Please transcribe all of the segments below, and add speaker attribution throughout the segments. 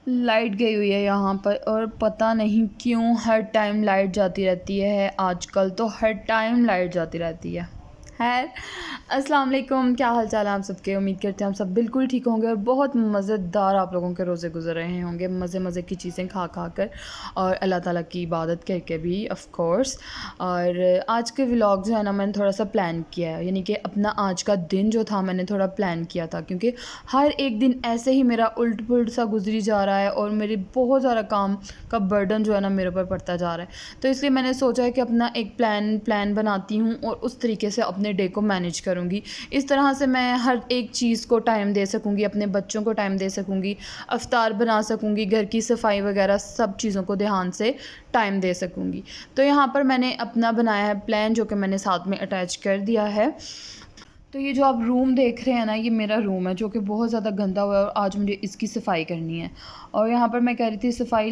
Speaker 1: Light गई हुई है यहाँ पर और पता नहीं क्यों हर टाइम लाइट जाती रहती है। आजकल तो हर टाइम लाइट जाती रहती है। खैर, अस्सलाम वालेकुम, क्या हाल चाल है आप सबके। उम्मीद करते हैं हम सब बिल्कुल ठीक होंगे और बहुत मज़ेदार आप लोगों के रोज़े गुजर रहे होंगे, मज़े मज़े की चीज़ें खा खा कर और अल्लाह ताला की इबादत करके भी ऑफ़ कोर्स। और आज के व्लॉग जो है ना, मैंने थोड़ा सा प्लान किया है, यानी कि अपना आज का दिन जो था मैंने थोड़ा प्लान किया था, क्योंकि हर एक दिन ऐसे ही मेरा उल्ट पुल्ट सा गुजरी जा रहा है और मेरी बहुत ज़्यादा काम का बर्डन जो है ना मेरे ऊपर पड़ता जा रहा है। तो इसलिए मैंने सोचा है कि अपना एक प्लान बनाती हूँ और उस तरीके से अपने डे को मैनेज करूँगी। इस तरह से मैं हर एक चीज़ को टाइम दे सकूँगी, अपने बच्चों को टाइम दे सकूँगी, इफ्तार बना सकूँगी, घर की सफाई वगैरह सब चीज़ों को ध्यान से टाइम दे सकूँगी। तो यहाँ पर मैंने अपना बनाया है प्लान, जो कि मैंने साथ में अटैच कर दिया है। तो ये जो आप रूम देख रहे हैं ना, ये मेरा रूम है जो कि बहुत ज़्यादा गंदा हुआ है और आज मुझे इसकी सफाई करनी है। और यहाँ पर मैं कह रही थी सफाई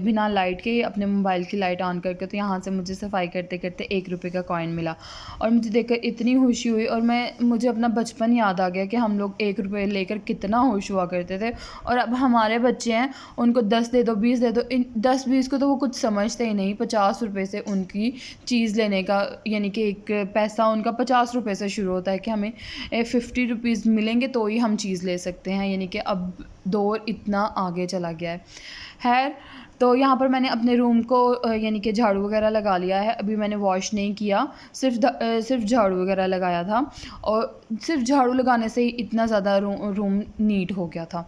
Speaker 1: बिना लाइट के, अपने मोबाइल की लाइट ऑन करके, तो यहाँ से मुझे सफाई करते करते 1 रुपये का कॉइन मिला और मुझे देखकर इतनी खुशी हुई और मुझे अपना बचपन याद आ गया कि हम लोग 1 रुपये लेकर कितना खुश हुआ करते थे। और अब हमारे बच्चे हैं, उनको 10 दे दो, 20 दे दो, इन 10-20 को तो वो कुछ समझते ही नहीं। 50 रुपये से उनकी चीज़ लेने का, यानी कि एक पैसा उनका 50 रुपये से शुरू होता है कि हमें 50 रुपीज़ मिलेंगे तो ही हम चीज़ ले सकते हैं। यानी कि अब दौर इतना आगे चला गया है। खैर, तो यहाँ पर मैंने अपने रूम को यानी कि झाड़ू वगैरह लगा लिया है। अभी मैंने वॉश नहीं किया, सिर्फ झाड़ू वगैरह लगाया था और सिर्फ झाड़ू लगाने से ही इतना ज़्यादा रूम नीट हो गया था।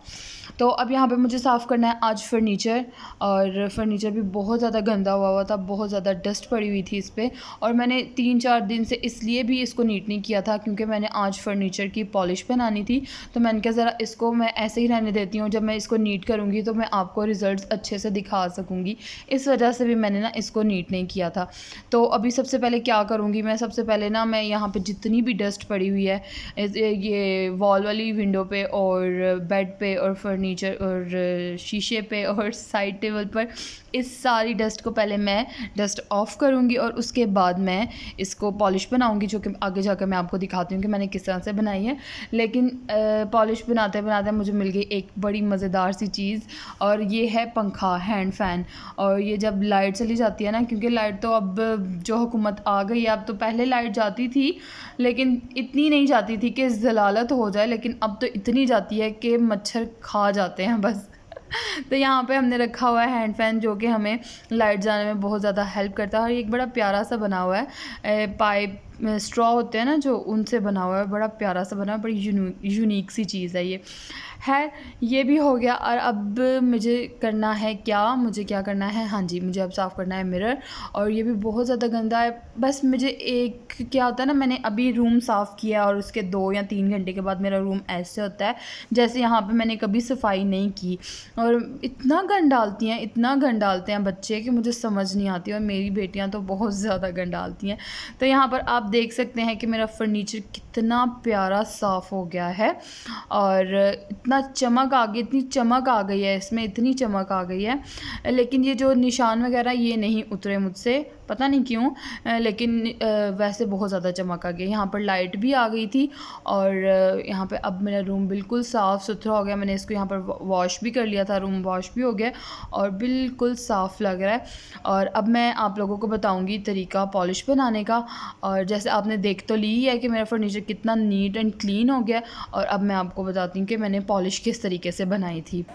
Speaker 1: तो अब यहाँ पे मुझे साफ़ करना है आज फर्नीचर, और फर्नीचर भी बहुत ज़्यादा गंदा हुआ था, बहुत ज़्यादा डस्ट पड़ी हुई थी इस पर। और मैंने 3-4 दिन से इसलिए भी इसको नीट नहीं किया था क्योंकि मैंने आज फर्नीचर की पॉलिश बनानी थी। तो मैंने कहा ज़रा इसको मैं ऐसे ही रहने देती हूँ, जब मैं इसको नीट करूँगी तो मैं आपको रिज़ल्ट्स अच्छे से दिखा सकूँगी। इस वजह से भी मैंने ना इसको नीट नहीं किया था। तो अभी सबसे पहले क्या करूँगी मैं, सबसे पहले ना मैं यहाँ पे जितनी भी डस्ट पड़ी हुई है ये वॉल वाली विंडो पे और बेड पे और फर्नीचर और शीशे पे और साइड टेबल पर, इस सारी डस्ट को पहले मैं डस्ट ऑफ़ करूँगी और उसके बाद मैं इसको पॉलिश बनाऊँगी, जो कि आगे जाकर मैं आपको दिखाती हूँ कि मैंने किस तरह से बनाई है। लेकिन पॉलिश बनाते बनाते मुझे मिल गई एक बड़ी मज़ेदार सी चीज़, और ये है पंखा, हैंड फ़ैन। और ये जब लाइट चली जाती है ना, क्योंकि लाइट तो अब जो हुकूमत आ गई है, अब तो पहले लाइट जाती थी लेकिन इतनी नहीं जाती थी कि ज़लालत हो जाए, लेकिन अब तो इतनी जाती है कि मच्छर खा जाते हैं बस। तो यहाँ पे हमने रखा हुआ है हैंड फ़ैन, जो कि हमें लाइट जाने में बहुत ज़्यादा हेल्प करता है। और एक बड़ा प्यारा सा बना हुआ है, पाइप स्ट्रॉ होते हैं ना जो, उनसे बना हुआ है, बड़ा प्यारा सा बना है, बड़ी यूनिक सी चीज़ है ये। है, ये भी हो गया। और अब मुझे करना है क्या, मुझे क्या करना है, हाँ जी, मुझे अब साफ़ करना है मिरर, और ये भी बहुत ज़्यादा गंदा है। बस मुझे एक क्या होता है ना, मैंने अभी रूम साफ़ किया और उसके 2 या 3 घंटे के बाद मेरा रूम ऐसे होता है जैसे यहाँ पे मैंने कभी सफाई नहीं की। और इतना गंद डालती हैं, इतना गंद डालते हैं बच्चे कि मुझे समझ नहीं आती, और मेरी बेटियाँ तो बहुत ज़्यादा गंद डालती हैं। तो यहाँ पर आप देख सकते हैं कि मेरा फर्नीचर कितना प्यारा साफ़ हो गया है और इतना चमक आ गई, इतनी चमक आ गई है इसमें, इतनी चमक आ गई है। लेकिन ये जो निशान वगैरह ये नहीं उतरे मुझसे, पता नहीं क्यों, लेकिन वैसे बहुत ज़्यादा चमक आ गई। यहाँ पर लाइट भी आ गई थी और यहाँ पे अब मेरा रूम बिल्कुल साफ़ सुथरा हो गया। मैंने इसको यहाँ पर वॉश भी कर लिया था, रूम वॉश भी हो गया और बिल्कुल साफ़ लग रहा है। और अब मैं आप लोगों को बताऊँगी तरीका पॉलिश बनाने का। और जैसे आपने देख तो ली है कि मेरा फर्नीचर कितना नीट एंड क्लीन हो गया, और अब मैं आपको बताती हूँ कि मैंने पॉलिश किस तरीके से बनाई थी।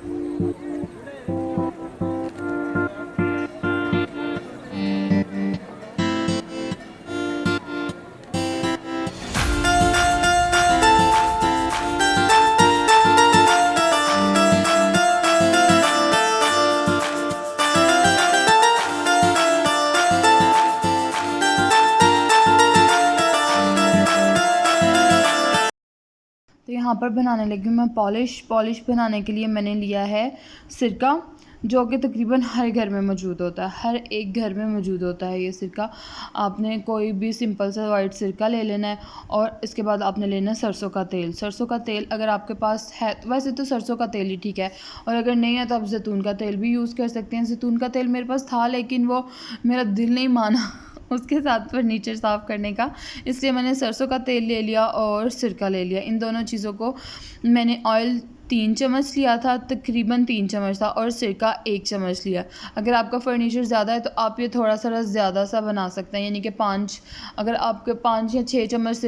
Speaker 1: तो यहाँ पर बनाने लगी हूँ मैं पॉलिश बनाने के लिए मैंने लिया है सिरका, जो कि तकरीबन हर घर में मौजूद होता है, हर एक घर में मौजूद होता है ये सिरका। आपने कोई भी सिंपल सा वाइट सिरका ले लेना है और इसके बाद आपने लेना है सरसों का तेल। सरसों का तेल अगर आपके पास है, तो वैसे तो सरसों का तेल ही ठीक है, और अगर नहीं है तो आप जैतून का तेल भी यूज़ कर सकते हैं। जैतून का तेल मेरे पास था लेकिन वो मेरा दिल नहीं माना उसके साथ फर्नीचर साफ़ करने का, इसलिए मैंने सरसों का तेल ले लिया और सिरका ले लिया। इन दोनों चीज़ों को मैंने ऑयल 3 चम्मच लिया था, तकरीबन 3 चम्मच था, और सिरका 1 चम्मच लिया। अगर आपका फर्नीचर ज़्यादा है तो आप ये थोड़ा-सा ज़्यादा सा बना सकते हैं, यानी कि 5, अगर आपके 5 या 6 चम्मच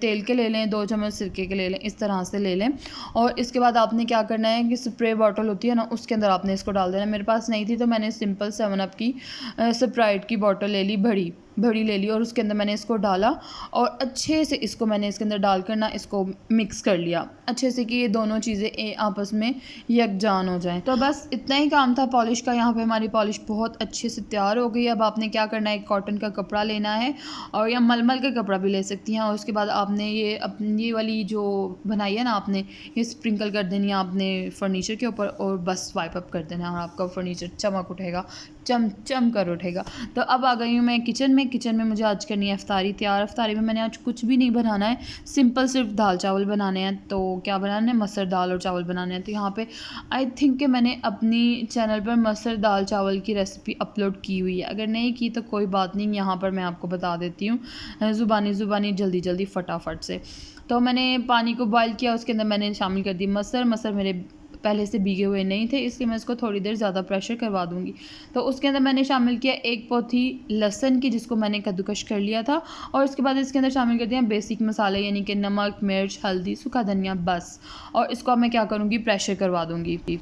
Speaker 1: तेल के ले लें, 2 चम्मच सिरके के ले लें, इस तरह से ले लें। और इसके बाद आपने क्या करना है कि स्प्रे बॉटल होती है ना, उसके अंदर आपने इसको डाल देना है। मेरे पास नहीं थी तो मैंने सिंपल 7 अप की स्प्राइट की बॉटल ले ली, बड़ी ले ली, और उसके अंदर मैंने इसको डाला और अच्छे से इसको मैंने इसके अंदर डाल कर ना इसको मिक्स कर लिया अच्छे से कि ये दोनों चीज़ें आपस में यकजान हो जाएं। तो बस इतना ही काम था पॉलिश का। यहाँ पे हमारी पॉलिश बहुत अच्छे से तैयार हो गई। अब आपने क्या करना है, एक कॉटन का कपड़ा लेना है, और या मलमल का कपड़ा भी ले सकती हैं, और उसके बाद आपने ये वाली जो बनाई है ना, आपने ये स्प्रिंकल कर देनी है आपने फर्नीचर के ऊपर, और बस वाइप अप कर देना है, और आपका फर्नीचर चमक उठेगा, चम कर उठेगा। तो अब आ गई हूँ मैं किचन में मुझे आज करनी है इफ्तारी तैयार। इफ्तारी में मैंने आज कुछ भी नहीं बनाना है, सिंपल सिर्फ दाल चावल बनाने हैं। तो क्या बनाना है, मसर दाल और चावल बनाने हैं। तो यहाँ पे आई थिंक कि मैंने अपनी चैनल पर मसर दाल चावल की रेसिपी अपलोड की हुई है, अगर नहीं की तो कोई बात नहीं, यहाँ पर मैं आपको बता देती हूँ ज़ुबानी जल्दी फटाफट से। तो मैंने पानी को बॉयल किया, उसके अंदर मैंने शामिल कर दी मसर मेरे पहले से भीगे हुए नहीं थे, इसलिए मैं इसको थोड़ी देर ज़्यादा प्रेशर करवा दूंगी। तो उसके अंदर मैंने शामिल किया 1 पोथी लहसुन की, जिसको मैंने कद्दूकश कर लिया था, और उसके बाद इसके अंदर शामिल कर दिया बेसिक मसाले, यानी कि नमक, मिर्च, हल्दी, सूखा धनिया, बस। और इसको अब मैं क्या करूँगी, प्रेशर करवा दूँगी।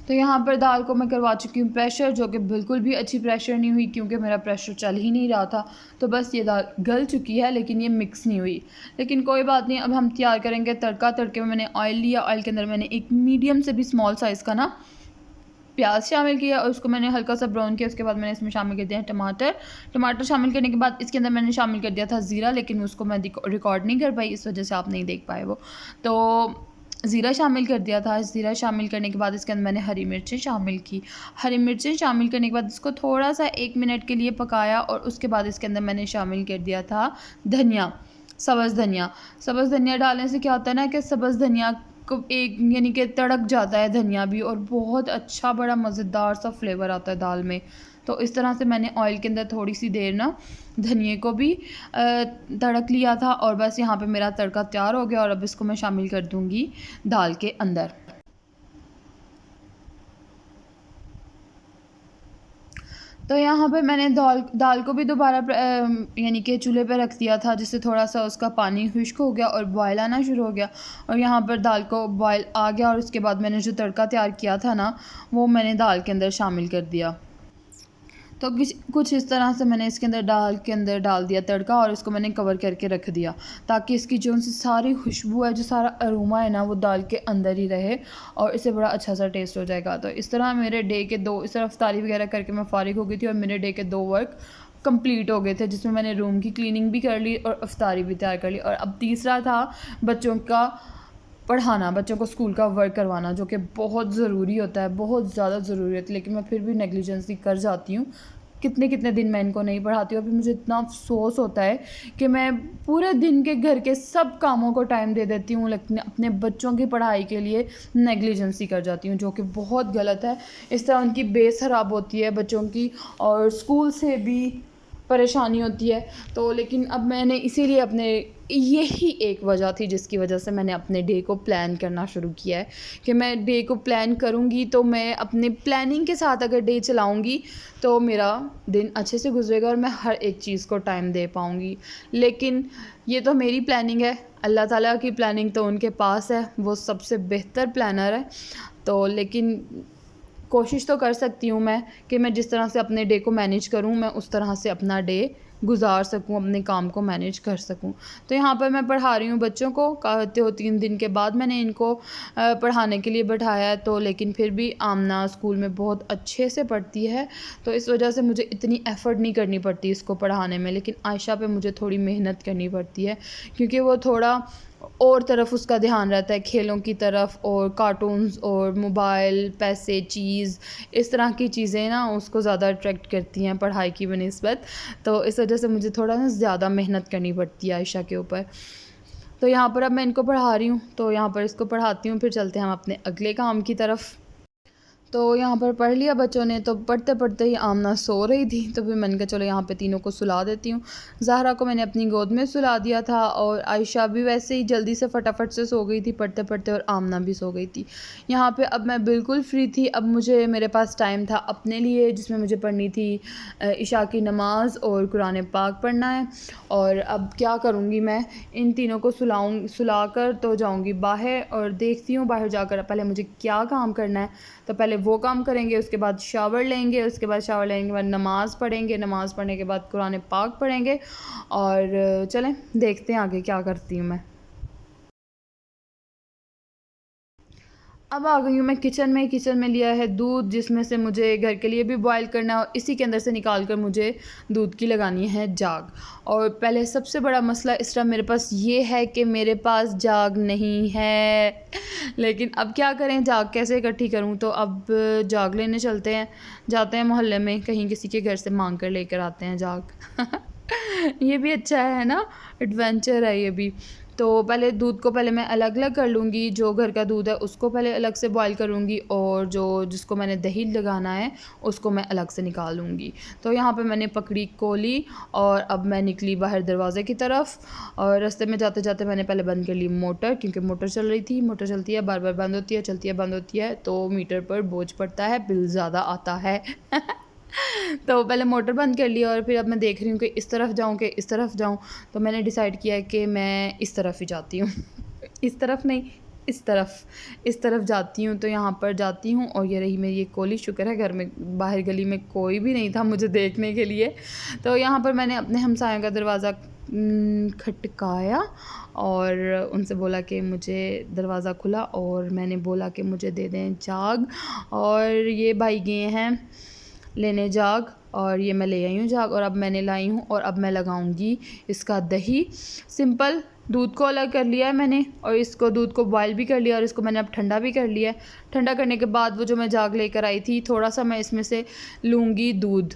Speaker 1: तो यहाँ पर दाल को मैं करवा चुकी हूँ प्रेशर, जो कि बिल्कुल भी अच्छी प्रेशर नहीं हुई, क्योंकि मेरा प्रेशर चल ही नहीं रहा था। तो बस ये दाल गल चुकी है, लेकिन ये मिक्स नहीं हुई, लेकिन कोई बात नहीं। अब हम तैयार करेंगे तड़का। तड़के में मैंने ऑयल लिया, ऑयल के अंदर मैंने एक मीडियम से भी स्मॉल साइज़ का ना प्याज शामिल किया, और उसको मैंने हल्का सा ब्राउन किया। उसके बाद मैंने इसमें शामिल कर दिया टमाटर शामिल करने के बाद इसके अंदर मैंने शामिल कर दिया था ज़ीरा, लेकिन उसको मैं रिकॉर्ड नहीं कर पाई, इस वजह से आप नहीं देख पाए वो। तो ज़ीरा शामिल कर दिया था। ज़ीरा शामिल करने के बाद इसके अंदर मैंने हरी मिर्चें शामिल की। हरी मिर्चें शामिल करने के बाद इसको थोड़ा सा 1 मिनट के लिए पकाया, और उसके बाद इसके अंदर मैंने शामिल कर दिया था धनिया, सब्ज़ धनिया डालने से क्या होता है ना कि सब्ज़ धनिया को एक यानी कि तड़क जाता है धनिया भी, और बहुत अच्छा बड़ा मज़ेदार सा फ्लेवर आता है दाल में। तो इस तरह से मैंने ऑयल के अंदर थोड़ी सी देर ना धनिए को भी तड़क लिया था, और बस यहाँ पे मेरा तड़का तैयार हो गया। और अब इसको मैं शामिल कर दूँगी दाल के अंदर। तो यहाँ पे मैंने दाल को भी दोबारा यानी कि चूल्हे पे रख दिया था, जिससे थोड़ा सा उसका पानी खुश्क हो गया और बॉयल आना शुरू हो गया। और यहाँ पर दाल को बॉयल आ गया, और उसके बाद मैंने जो तड़का तैयार किया था ना, वो मैंने दाल के अंदर शामिल कर दिया। तो कुछ इस तरह से मैंने इसके अंदर डाल दिया तड़का, और इसको मैंने कवर करके रख दिया, ताकि इसकी जो सी सारी खुशबू है, जो सारा अरोमा है ना, वो दाल के अंदर ही रहे, और इससे बड़ा अच्छा सा टेस्ट हो जाएगा। तो इस तरह मेरे डे के 2, इस तरह इफ्तारी वगैरह करके मैं फ़ारिग हो गई थी, और मेरे डे के 2 वर्क कंप्लीट हो गए थे, जिसमें मैंने रूम की क्लीनिंग भी कर ली और इफ्तारी भी तैयार कर ली। और अब तीसरा था बच्चों का पढ़ाना, बच्चों को स्कूल का वर्क करवाना, जो कि बहुत ज़रूरी होता है, बहुत ज़्यादा ज़रूरी होता है, लेकिन मैं फिर भी नेग्लिजेंसी कर जाती हूँ। कितने दिन मैं इनको नहीं पढ़ाती हूँ। अभी मुझे इतना अफसोस होता है कि मैं पूरे दिन के घर के सब कामों को टाइम दे देती हूँ, लेकिन अपने बच्चों की पढ़ाई के लिए नेग्लिजेंसी कर जाती हूँ, जो कि बहुत गलत है। इस तरह उनकी बेस ख़राब होती है बच्चों की, और स्कूल से भी परेशानी होती है। तो लेकिन अब मैंने इसीलिए यही एक वजह थी जिसकी वजह से मैंने अपने डे को प्लान करना शुरू किया है, कि मैं डे को प्लान करूँगी, तो मैं अपने प्लानिंग के साथ अगर डे चलाऊँगी तो मेरा दिन अच्छे से गुजरेगा, और मैं हर एक चीज़ को टाइम दे पाऊँगी। लेकिन ये तो मेरी प्लानिंग है, अल्लाह ताला की प्लानिंग तो उनके पास है, वो सबसे बेहतर प्लानर है। तो लेकिन कोशिश तो कर सकती हूँ मैं कि मैं जिस तरह से अपने डे को मैनेज करूँ, मैं उस तरह से अपना डे गुजार सकूँ, अपने काम को मैनेज कर सकूँ। तो यहाँ पर मैं पढ़ा रही हूँ बच्चों को, कहते हो 3 दिन के बाद मैंने इनको पढ़ाने के लिए बैठाया है। तो लेकिन फिर भी आमना स्कूल में बहुत अच्छे से पढ़ती है, तो इस वजह से मुझे इतनी एफ़र्ट नहीं करनी पड़ती इसको पढ़ाने में। लेकिन आयशा पे मुझे थोड़ी मेहनत करनी पड़ती है, क्योंकि वो थोड़ा और तरफ उसका ध्यान रहता है, खेलों की तरफ, और कार्टून्स और मोबाइल, पैसे, चीज़, इस तरह की चीज़ें ना उसको ज़्यादा अट्रैक्ट करती हैं पढ़ाई की बनिस्बत। तो इस वजह से मुझे थोड़ा ना ज़्यादा मेहनत करनी पड़ती है आयशा के ऊपर। तो यहाँ पर अब मैं इनको पढ़ा रही हूँ, तो यहाँ पर इसको पढ़ाती हूँ, फिर चलते हैं हम अपने अगले काम की तरफ। तो यहाँ पर पढ़ लिया बच्चों ने, तो पढ़ते पढ़ते ही आमना सो रही थी, तो फिर मैंने कहा चलो यहाँ पे तीनों को सुला देती हूँ। ज़हरा को मैंने अपनी गोद में सुला दिया था और आयशा भी वैसे ही जल्दी से फटाफट से सो गई थी पढ़ते पढ़ते, और आमना भी सो गई थी। यहाँ पे अब मैं बिल्कुल फ्री थी। अब मेरे पास टाइम था अपने लिए, जिसमें मुझे पढ़नी थी इशा की नमाज़ और कुरान पाक पढ़ना है। और अब क्या करूँगी, मैं इन तीनों को सुला कर तो जाऊँगी बाहर, और देखती हूँ बाहर जाकर पहले मुझे क्या काम करना है। तो पहले वो काम करेंगे, उसके बाद शावर लेंगे, उसके बाद शावर लेने के बाद नमाज़ पढ़ेंगे, नमाज़ पढ़ने के बाद कुरान पाक पढ़ेंगे। और चलें देखते हैं आगे क्या करती हूँ मैं। अब आ गई हूँ मैं किचन में लिया है दूध, जिसमें से मुझे घर के लिए भी बॉयल करना है, और इसी के अंदर से निकाल कर मुझे दूध की लगानी है जाग। और पहले सबसे बड़ा मसला इस टाइम मेरे पास ये है कि मेरे पास जाग नहीं है। लेकिन अब क्या करें, जाग कैसे इकट्ठी करूँ। तो अब जाग लेने चलते हैं, जाते हैं मोहल्ले में कहीं किसी के घर से मांग कर लेकर आते हैं जाग। ये भी अच्छा है ना, एडवेंचर है ये भी। तो पहले दूध को पहले मैं अलग अलग कर लूँगी, जो घर का दूध है उसको पहले अलग से बॉईल करूँगी, और जिसको मैंने दही लगाना है उसको मैं अलग से निकाल लूँगी। तो यहाँ पे मैंने पकड़ी कोली, और अब मैं निकली बाहर दरवाज़े की तरफ। और रास्ते में जाते जाते मैंने पहले बंद कर ली मोटर, क्योंकि मोटर चल रही थी। मोटर चलती है बार बार बंद होती है, चलती है बंद होती है, तो मीटर पर बोझ पड़ता है, बिल ज़्यादा आता है। तो पहले मोटर बंद कर लिया, और फिर अब मैं देख रही हूँ कि इस तरफ जाऊँ कि इस तरफ जाऊँ। तो मैंने डिसाइड किया कि मैं इस तरफ ही जाती हूँ। इस तरफ नहीं, इस तरफ जाती हूँ। तो यहाँ पर जाती हूँ, और ये रही मेरी एक कोली। शुक्र है घर में बाहर गली में कोई भी नहीं था मुझे देखने के लिए। तो यहाँ पर मैंने अपने हमसायों का दरवाज़ा खटकाया और उनसे बोला कि मुझे दरवाज़ा खुला, और मैंने बोला कि मुझे दे दें जाग। और ये भाई गए हैं लेने जाग, और ये मैं ले आई हूँ जाग, और अब मैंने लाई हूँ, और अब मैं लगाऊंगी इसका दही। सिंपल दूध को अलग कर लिया है मैंने, और इसको दूध को बॉयल भी कर लिया, और इसको मैंने अब ठंडा भी कर लिया है। ठंडा करने के बाद वो जो मैं जाग लेकर आई थी, थोड़ा सा मैं इसमें से लूँगी दूध।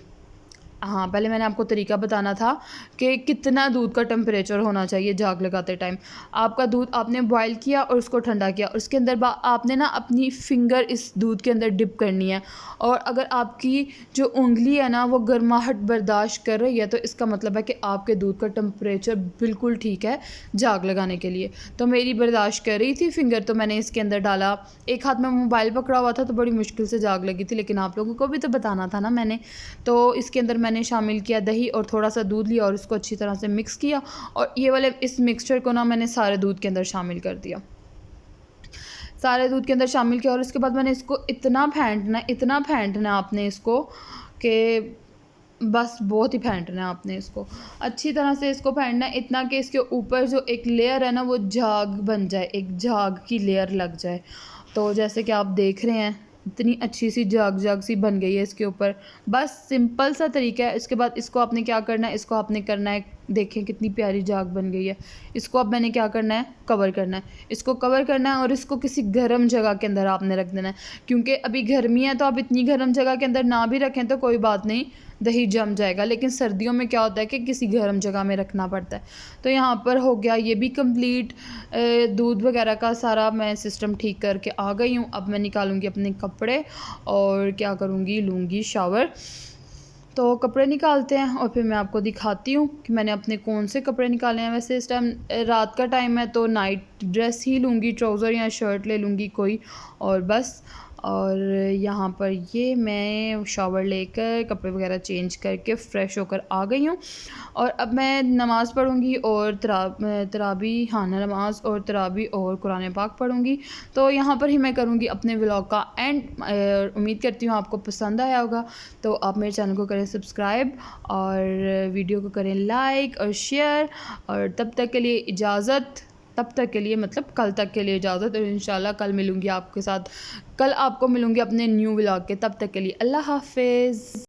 Speaker 1: हाँ, पहले मैंने आपको तरीका बताना था कि कितना दूध का टेम्परेचर होना चाहिए जाग लगाते टाइम। आपका दूध आपने बॉयल किया और उसको ठंडा किया, और उसके अंदर आपने ना अपनी फिंगर इस दूध के अंदर डिप करनी है, और अगर आपकी जो उंगली है ना वो गर्माहट बर्दाश्त कर रही है, तो इसका मतलब है कि आपके दूध का टेम्परेचर बिल्कुल ठीक है जाग लगाने के लिए। तो मेरी बर्दाश्त कर रही थी फिंगर, तो मैंने इसके अंदर डाला। एक हाथ में मोबाइल पकड़ा हुआ था, तो बड़ी मुश्किल से जाग लगी थी, लेकिन आप लोगों को भी तो बताना था ना मैंने। तो इसके अंदर मैंने शामिल किया दही और थोड़ा सा दूध लिया, और इसको अच्छी तरह से मिक्स किया, और ये वाले इस मिक्सचर को ना मैंने सारे दूध के अंदर शामिल कर दिया। सारे दूध के अंदर शामिल किया, और इसके बाद मैंने इसको इतना फेंटना आपने इसको कि बस बहुत ही फेंटना है आपने इसको। अच्छी तरह से इसको फेंटना है, इतना कि इसके ऊपर जो एक लेयर है ना वो झाग बन जाए, एक झाग की लेयर लग जाए। तो जैसे कि आप देख रहे हैं इतनी अच्छी सी झाग सी बन गई है इसके ऊपर। बस सिंपल सा तरीका है। इसके बाद इसको आपने क्या करना है, इसको आपने करना है, देखें कितनी प्यारी झाग बन गई है। इसको अब मैंने क्या करना है, कवर करना है। इसको कवर करना है, और इसको किसी गर्म जगह के अंदर आपने रख देना है, क्योंकि अभी गर्मी है। तो आप इतनी गर्म जगह के अंदर ना भी रखें तो कोई बात नहीं, दही जम जाएगा, लेकिन सर्दियों में क्या होता है कि किसी गर्म जगह में रखना पड़ता है। तो यहाँ पर हो गया ये भी कंप्लीट। दूध वगैरह का सारा मैं सिस्टम ठीक करके आ गई हूँ। अब मैं निकालूंगी अपने कपड़े, और क्या करूँगी, लूँगी शावर। तो कपड़े निकालते हैं, और फिर मैं आपको दिखाती हूँ कि मैंने अपने कौन से कपड़े निकाले हैं। वैसे इस टाइम रात का टाइम है, तो नाइट ड्रेस ही लूँगी, ट्राउज़र या शर्ट ले लूँगी कोई, और बस। और यहाँ पर ये मैं शावर लेकर कपड़े वगैरह चेंज करके फ़्रेश होकर आ गई हूँ। और अब मैं नमाज़ पढ़ूँगी, और तराबी, हाँ, नमाज़ और तराबी और कुरान पाक पढ़ूँगी। तो यहाँ पर ही मैं करूँगी अपने व्लॉग का एंड। उम्मीद करती हूँ आपको पसंद आया होगा। तो आप मेरे चैनल को करें सब्सक्राइब, और वीडियो को करें लाइक और शेयर। और तब तक के लिए इजाज़त, तब तक के लिए मतलब कल तक के लिए इजाज़त, और इंशाल्लाह कल मिलूँगी आपके साथ, कल आपको मिलूँगी अपने न्यू व्लॉग के। तब तक के लिए अल्लाह हाफ़िज़।